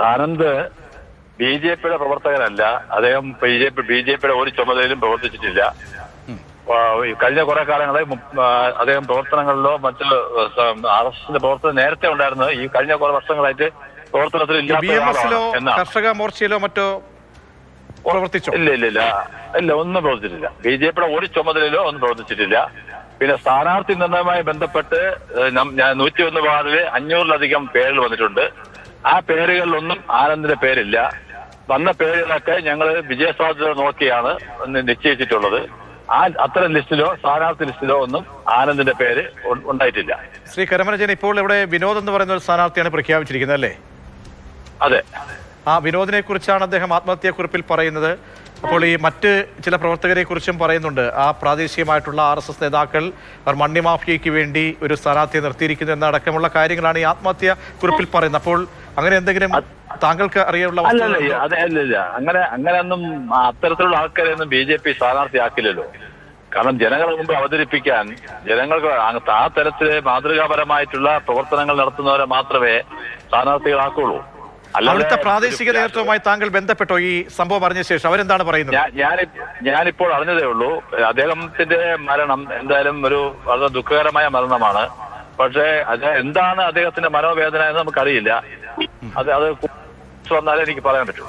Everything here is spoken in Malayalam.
ആനന്ദ് ബി.ജെ.പിയുടെ പ്രവർത്തകനല്ല. അദ്ദേഹം ബി.ജെ.പിയുടെ ഒരു ചുമതലയിലും പ്രവർത്തിച്ചിട്ടില്ല. കഴിഞ്ഞ കുറെ കാലങ്ങളായി അദ്ദേഹം പ്രവർത്തനങ്ങളിലോ മറ്റ് ആർഎസ്എസിന്റെ പ്രവർത്തനം നേരത്തെ ഉണ്ടായിരുന്നു. ഈ കഴിഞ്ഞ കുറെ വർഷങ്ങളായിട്ട് പ്രവർത്തനത്തിൽ കർഷക മോർച്ചയിലോ മറ്റോ പ്രവർത്തിച്ചോ? ഇല്ല, ഒന്നും പ്രവർത്തിച്ചിട്ടില്ല. ബി.ജെ.പിയുടെ ഒരു ചുമതലയിലോ ഒന്നും പ്രവർത്തിച്ചിട്ടില്ല. പിന്നെ സ്ഥാനാർത്ഥി നിർണയവുമായി ബന്ധപ്പെട്ട് 101 വാർഡില് 500-ലധികം പേരുകൾ വന്നിട്ടുണ്ട്. ആ പേരുകളിലൊന്നും ആനന്ദിന്റെ പേരില്ല. വന്ന പേരുകളൊക്കെ ഞങ്ങൾ വിജയസാധ്യത നോക്കിയാണ് നിശ്ചയിച്ചിട്ടുള്ളത്. അത്തരം ലിസ്റ്റിലോ സ്ഥാനാർത്ഥി ലിസ്റ്റിലോ ഒന്നും ആനന്ദിന്റെ പേര് ഉണ്ടായിട്ടില്ല. ശ്രീ കരമനജൻ, ഇപ്പോൾ ഇവിടെ വിനോദ് എന്ന് പറയുന്ന ഒരു സ്ഥാനാർത്ഥിയാണ് പ്രഖ്യാപിച്ചിരിക്കുന്നത് അല്ലേ? അതെ. ആ വിനോദിനെ കുറിച്ചാണ് അദ്ദേഹം ആത്മഹത്യാക്കുറിപ്പിൽ പറയുന്നത്. അപ്പോൾ ഈ മറ്റ് ചില പ്രവർത്തകരെ കുറിച്ചും പറയുന്നുണ്ട്. ആ പ്രാദേശികമായിട്ടുള്ള RSS നേതാക്കൾ അവർ മണ്ണി മാഫിയയ്ക്ക് വേണ്ടി ഒരു സ്ഥാനാർത്ഥിയെ നിർത്തിയിരിക്കുന്നു എന്നടക്കമുള്ള കാര്യങ്ങളാണ് ഈ ആത്മഹത്യാ കുറിപ്പിൽ പറയുന്നത്. അപ്പോൾ അങ്ങനെ എന്തെങ്കിലും താങ്കൾക്ക് അറിയാനുള്ള? അല്ല, അങ്ങനെയൊന്നും അത്തരത്തിലുള്ള ആൾക്കാരെയൊന്നും ബി.ജെ.പി സ്ഥാനാർത്ഥിയാക്കില്ലല്ലോ. കാരണം ജനങ്ങളുടെ മുമ്പ് അവതരിപ്പിക്കാൻ ജനങ്ങൾക്ക് ആ തരത്തില് മാതൃകാപരമായിട്ടുള്ള പ്രവർത്തനങ്ങൾ നടത്തുന്നവരെ മാത്രമേ സ്ഥാനാർത്ഥികളാക്കുള്ളൂ. അവിടുത്തെ പ്രാദേശിക നേതൃത്വവുമായി താങ്കൾ ബന്ധപ്പെട്ടോ ഈ സംഭവം അറിഞ്ഞ ശേഷം? അവരെന്താണ് പറയുന്നത്? ഞാനിപ്പോൾ അറിഞ്ഞതേ ഉള്ളൂ. അദ്ദേഹത്തിന്റെ മരണം എന്തായാലും ഒരു വളരെ ദുഃഖകരമായ മരണമാണ്. പക്ഷേ അത് എന്താണ് അദ്ദേഹത്തിന്റെ മനോവേദന എന്ന് നമുക്കറിയില്ല. അത് വന്നാലേ എനിക്ക് പറയാൻ പറ്റൂ.